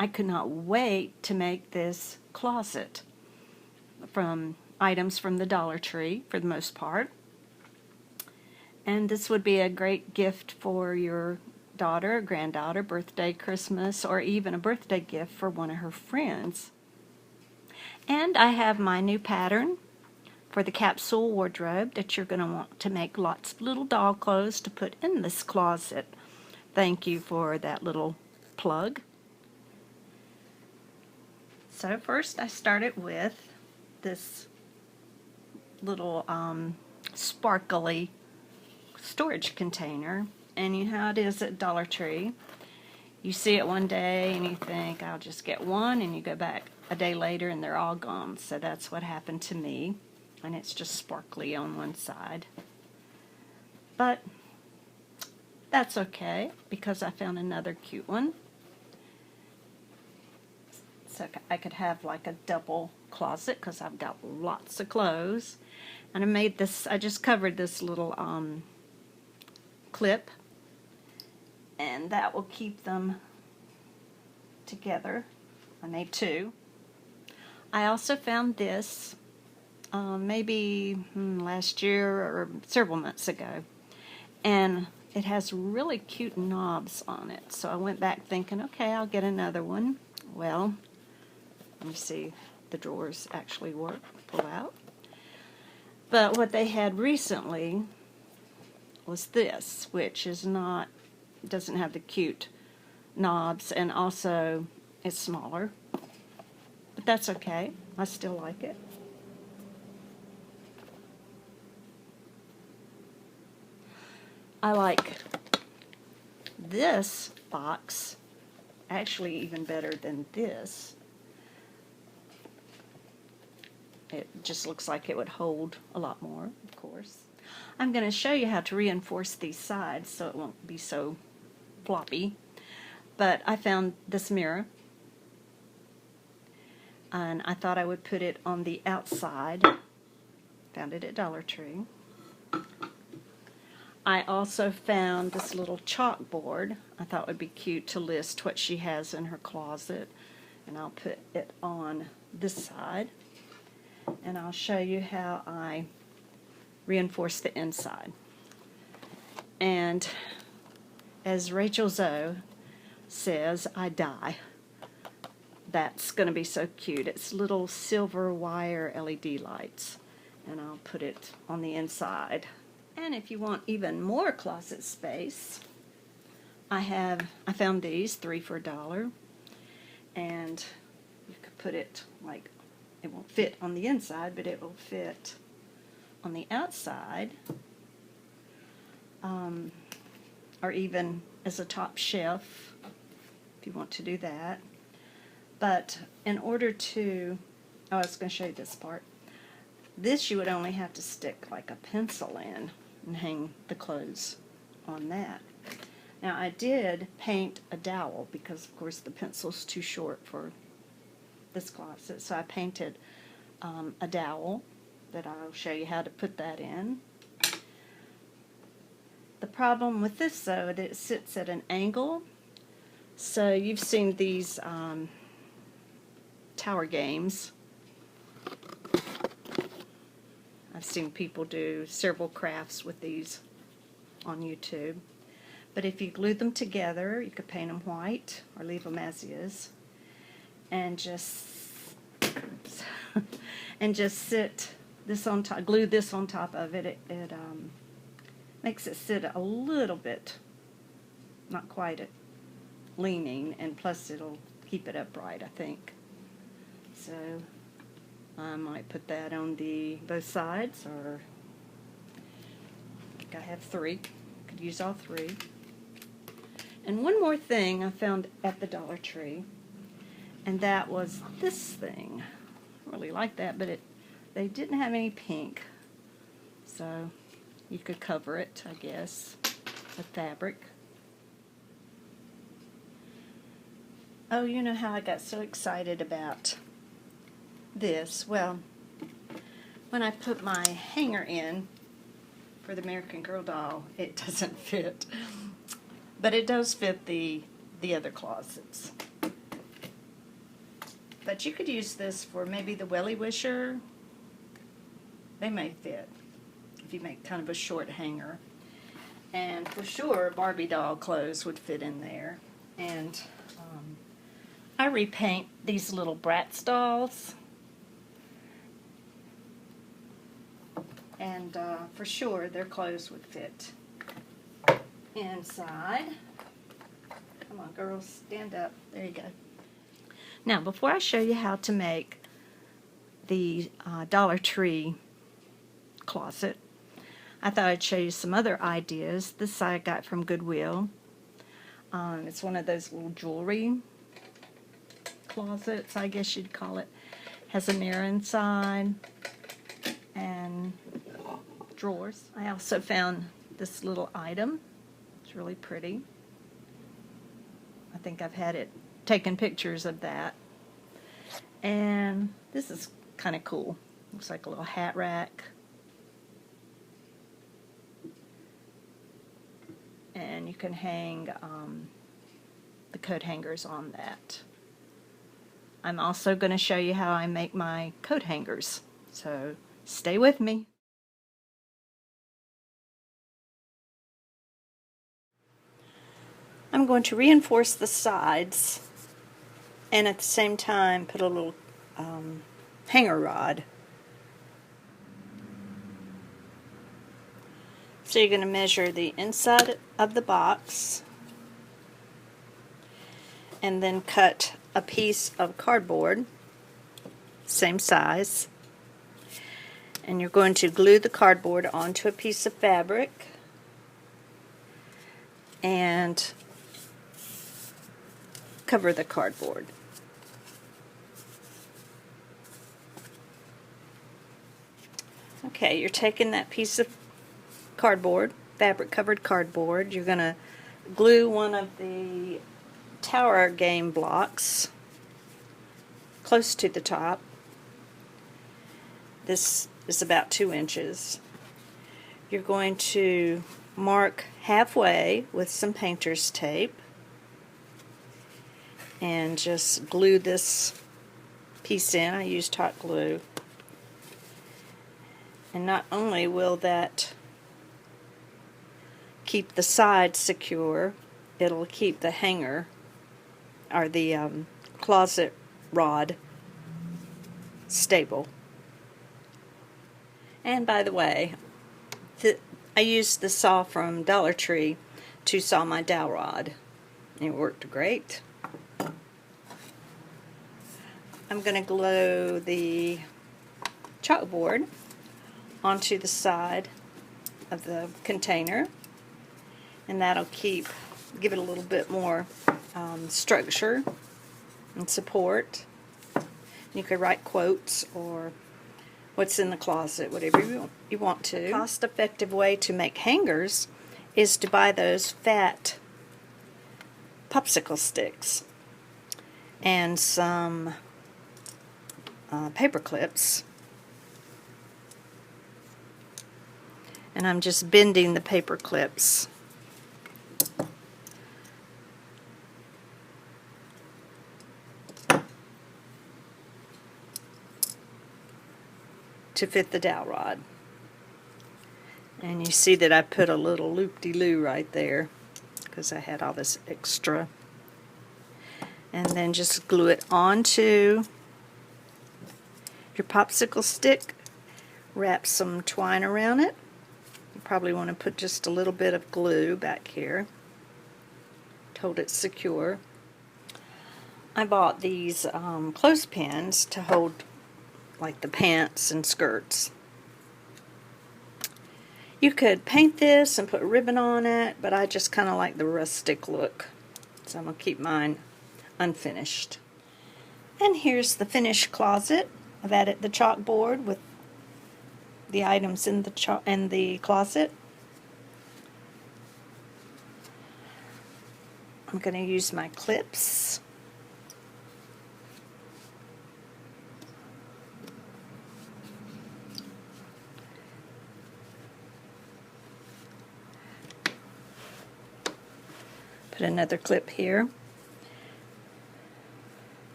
I could not wait to make this closet from items from the Dollar Tree for the most part. And this would be a great gift for your daughter, granddaughter, birthday, Christmas, or even a birthday gift for one of her friends. And I have my new pattern for the capsule wardrobe that you're going to want to make lots of little doll clothes to put in this closet. Thank you for that little plug. So first I started with this little sparkly storage container, and you know how it is at Dollar Tree. You see it one day and you think, I'll just get one, and you go back a day later and they're all gone. So that's what happened to me, and it's just sparkly on one side. But that's okay, because I found another cute one. So I could have like a double closet, because I've got lots of clothes. And I made this, I just covered this little clip, and that will keep them together. I made two. I also found this maybe last year or several months ago, and it has really cute knobs on it. So I went back thinking, okay, I'll get another one. Well, let me see, the drawers actually work, pull out. But what they had recently was this, which is not, doesn't have the cute knobs, and also it's smaller. But that's okay, I still like it. I like this box actually even better than this. It just looks like it would hold a lot more, of course. I'm going to show you how to reinforce these sides so it won't be so floppy. But I found this mirror, and I thought I would put it on the outside. Found it at Dollar Tree. I also found this little chalkboard. I thought would be cute to list what she has in her closet, and I'll put it on this side. And I'll show you how I reinforce the inside. And as Rachel Zoe says, I die. That's going to be so cute. It's little silver wire LED lights, and I'll put it on the inside. And if you want even more closet space, I found these 3 for $1, and you could put it like, it won't fit on the inside, but it will fit on the outside, or even as a top shelf if you want to do that. But in order to, I was going to show you this part. This you would only have to stick like a pencil in and hang the clothes on that. Now I did paint a dowel because of course the pencil's too short for this closet, so I painted a dowel that I'll show you how to put that in. The problem with this though, that it sits at an angle. So you've seen these tower games. I've seen people do several crafts with these on YouTube. But if you glue them together, you could paint them white or leave them as is, and just sit this on top, glue this on top of it. It makes it sit a little bit, not quite leaning, and plus it'll keep it upright, I think. So I might put that on both sides, or I think I have 3. Could use all 3. And one more thing I found at the Dollar Tree, and that was this thing. I really like that, but they didn't have any pink, so you could cover it, I guess, with fabric. Oh, you know how I got so excited about this? Well, when I put my hanger in for the American Girl doll, it doesn't fit. But it does fit the other closets. But you could use this for maybe the welly wisher. They may fit if you make kind of a short hanger. And for sure, Barbie doll clothes would fit in there. And I repaint these little Bratz dolls. And for sure, their clothes would fit inside. Come on, girls, stand up. There you go. Now, before I show you how to make the Dollar Tree closet, I thought I'd show you some other ideas. This I got from Goodwill. It's one of those little jewelry closets, I guess you'd call it. Has a mirror inside and drawers. I also found this little item. It's really pretty. I think I've had it taken pictures of that. And this is kind of cool. Looks like a little hat rack. And you can hang the coat hangers on that. I'm also going to show you how I make my coat hangers. So stay with me. I'm going to reinforce the sides and at the same time put a little hanger rod. So you're going to measure the inside of the box and then cut a piece of cardboard, same size, and you're going to glue the cardboard onto a piece of fabric and cover the cardboard. Okay, you're taking that piece of cardboard, fabric covered cardboard, you're going to glue one of the tower game blocks close to the top. This is about 2 inches. You're going to mark halfway with some painter's tape and just glue this piece in. I used hot glue. And not only will that keep the sides secure, it'll keep the hanger or the closet rod stable. And by the way, I used the saw from Dollar Tree to saw my dowel rod. It worked great. I'm going to glue the chalkboard onto the side of the container, and that'll give it a little bit more structure and support. You could write quotes or what's in the closet, whatever you want to. A cost-effective way to make hangers is to buy those fat popsicle sticks and some paper clips. And I'm just bending the paper clips to fit the dowel rod. And you see that I put a little loop-de-loo right there because I had all this extra. And then just glue it onto your popsicle stick. Wrap some twine around it. You probably want to put just a little bit of glue back here to hold it secure. I bought these clothespins to hold like the pants and skirts. You could paint this and put ribbon on it, but I just kind of like the rustic look, so I'm going to keep mine unfinished. And here's the finished closet. I've added the chalkboard with the items in the closet. I'm going to use my clips. Put another clip here.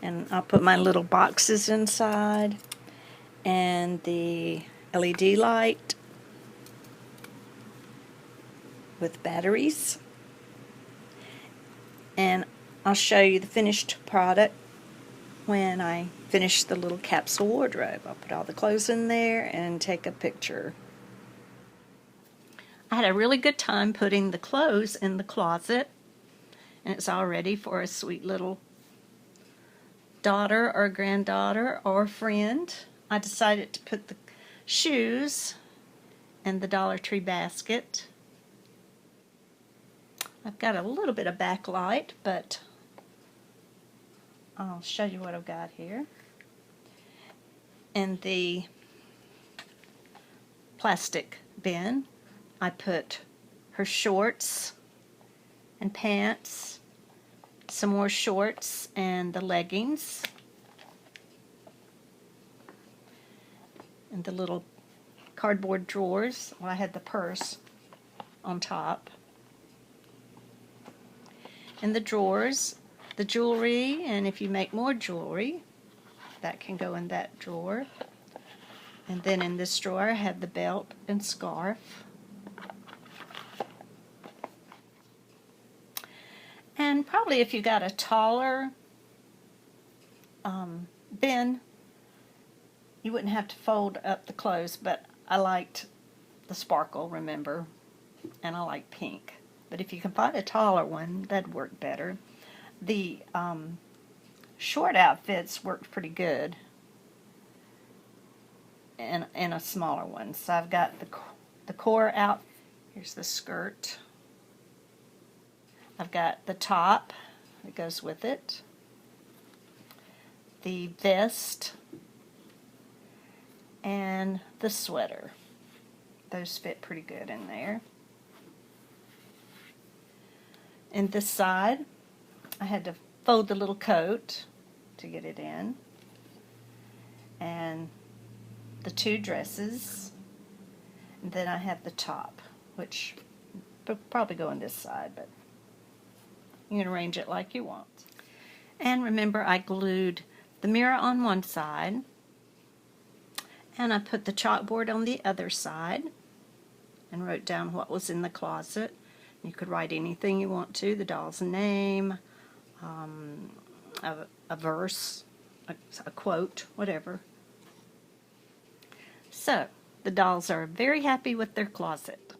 And I'll put my little boxes inside and the LED light with batteries. And I'll show you the finished product when I finish the little capsule wardrobe. I'll put all the clothes in there and take a picture. I had a really good time putting the clothes in the closet, and it's all ready for a sweet little daughter or granddaughter or friend. I decided to put the shoes in the Dollar Tree basket. I've got a little bit of backlight, but I'll show you what I've got here. In the plastic bin, I put her shorts and pants, some more shorts, and the leggings, and the little cardboard drawers. Well, I had the purse on top. In the drawers, the jewelry, and if you make more jewelry, that can go in that drawer. And then in this drawer, I have the belt and scarf. And probably if you got a taller bin, you wouldn't have to fold up the clothes, but I liked the sparkle, remember, and I like pink. But if you can find a taller one, that'd work better. The short outfits worked pretty good in a smaller one. So I've got the core out. Here's the skirt. I've got the top that goes with it, the vest, and the sweater. Those fit pretty good in there. And this side, I had to fold the little coat to get it in. And the two dresses. And then I have the top, which will probably go on this side, but you can arrange it like you want. And remember, I glued the mirror on one side, and I put the chalkboard on the other side, and wrote down what was in the closet. You could write anything you want to, the doll's name, a verse, a quote, whatever. So, the dolls are very happy with their closet.